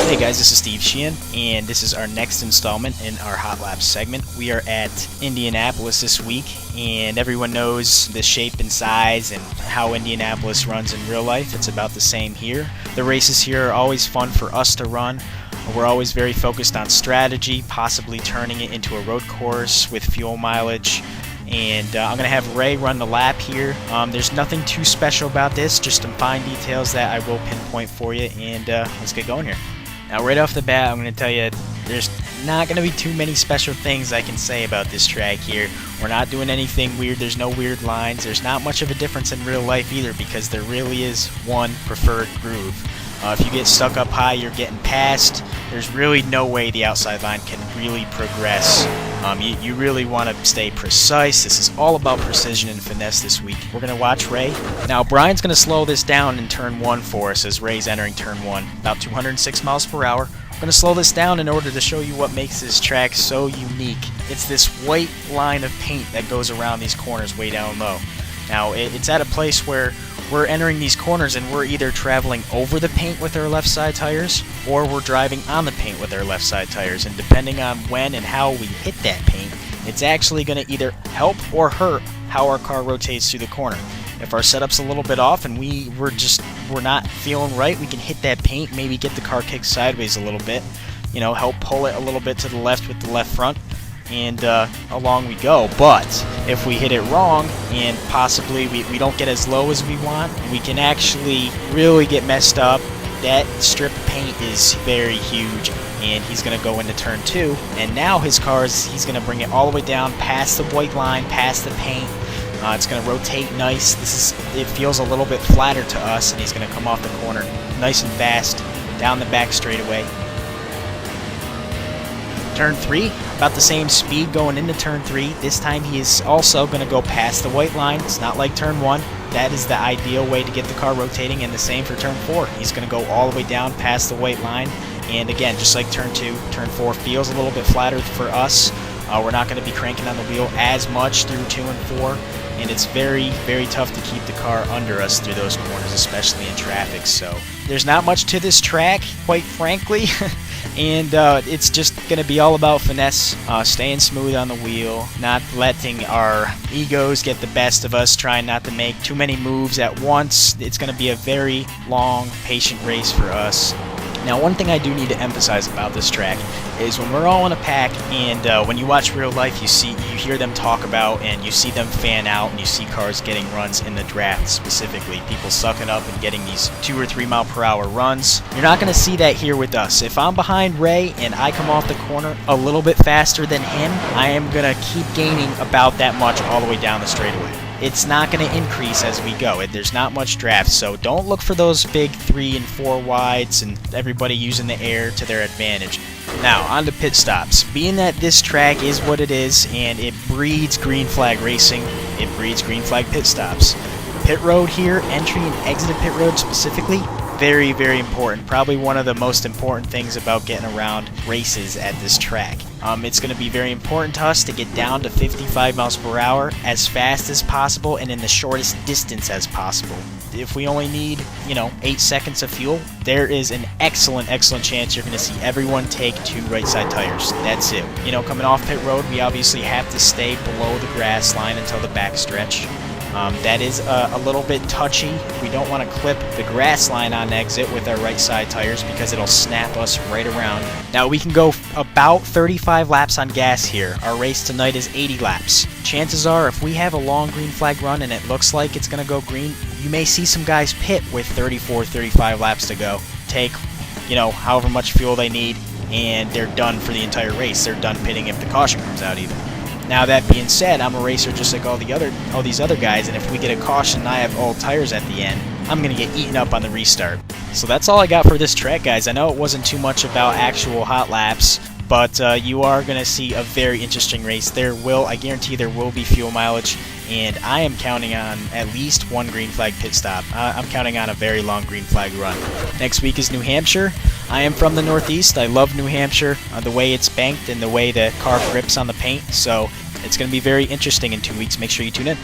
Hey guys, this is Steve Sheehan, and this is our next installment in our HotLaps segment. We are at Indianapolis this week, and everyone knows the shape and size and how Indianapolis runs in real life. It's about the same here. The races here are always fun for us to run. We're always very focused on strategy, possibly turning it into a road course with fuel mileage. And I'm going to have Ray run the lap here. There's nothing too special about this, just some fine details that I will pinpoint for you, and let's get going here. Now, right off the bat, I'm going to tell you there's not going to be too many special things I can say about this track here. We're not doing anything weird. There's no weird lines. There's not much of a difference in real life either, because there really is one preferred groove. If you get stuck up high, you're getting past. There's really no way the outside line can really progress. You really want to stay precise. This is all about precision and finesse this week. We're going to watch Ray. Now, Brian's going to slow this down in turn 1 for us as Ray's entering turn 1, about 206 miles per hour. I'm going to slow this down in order to show you what makes this track so unique. It's this white line of paint that goes around these corners way down low. Now, it's at a place where we're entering these corners and we're either traveling over the paint with our left side tires, or we're driving on the paint with our left side tires. And depending on when and how we hit that paint, it's actually going to either help or hurt how our car rotates through the corner. If our setup's a little bit off and we're not feeling right, we can hit that paint, maybe get the car kicked sideways a little bit, help pull it a little bit to the left with the left front, and along we go. But if we hit it wrong and possibly we don't get as low as we want, we can actually really get messed up. That strip of paint is very huge, and he's going to go into turn 2, and now he's going to bring it all the way down past the white line, past the paint. It's going to rotate nice. It feels a little bit flatter to us, and he's going to come off the corner nice and fast down the back straightaway. Turn 3, about the same speed going into turn 3. This time he is also going to go past the white line. It's not like turn 1. That is the ideal way to get the car rotating, and the same for turn 4. He's going to go all the way down past the white line, and again, just like turn 2, turn 4 feels a little bit flatter for us. We're not going to be cranking on the wheel as much through 2 and 4, and it's very, very tough to keep the car under us through those corners, especially in traffic. So there's not much to this track, quite frankly. And it's just going to be all about finesse, staying smooth on the wheel, not letting our egos get the best of us, trying not to make too many moves at once. It's going to be a very long, patient race for us. Now, one thing I do need to emphasize about this track is when we're all in a pack, and when you watch real life, you hear them talk about, and you see them fan out, and you see cars getting runs in the draft specifically, people sucking up and getting these 2 or 3 mile per hour runs. You're not going to see that here with us. If I'm behind Ray and I come off the corner a little bit faster than him, I am going to keep gaining about that much all the way down the straightaway. It's not going to increase as we go. There's not much draft, so don't look for those big 3 and 4 wides and everybody using the air to their advantage. Now, on to pit stops. Being that this track is what it is, and it breeds green flag racing, it breeds green flag pit stops. Pit road here, entry and exit of pit road specifically, very, very important. Probably one of the most important things about getting around races at this track. It's going to be very important to us to get down to 55 miles per hour as fast as possible and in the shortest distance as possible. If we only need, 8 seconds of fuel, there is an excellent chance you're going to see everyone take 2 right side tires. That's it. Coming off pit road, we obviously have to stay below the grass line until the back stretch. That is a little bit touchy. We don't want to clip the grass line on exit with our right side tires because it'll snap us right around. Now, we can go about 35 laps on gas here. Our race tonight is 80 laps. Chances are, if we have a long green flag run and it looks like it's going to go green, you may see some guys pit with 34, 35 laps to go. Take, however much fuel they need, and they're done for the entire race. They're done pitting if the caution comes out even. Now, that being said, I'm a racer just like all these other guys, and if we get a caution and I have old tires at the end, I'm going to get eaten up on the restart. So that's all I got for this track, guys. I know it wasn't too much about actual hot laps, but you are going to see a very interesting race. I guarantee there will be fuel mileage, and I am counting on at least 1 green flag pit stop. I'm counting on a very long green flag run. Next week is New Hampshire. I am from the Northeast. I love New Hampshire, the way it's banked and the way the car grips on the paint, so it's going to be very interesting in 2 weeks. Make sure you tune in.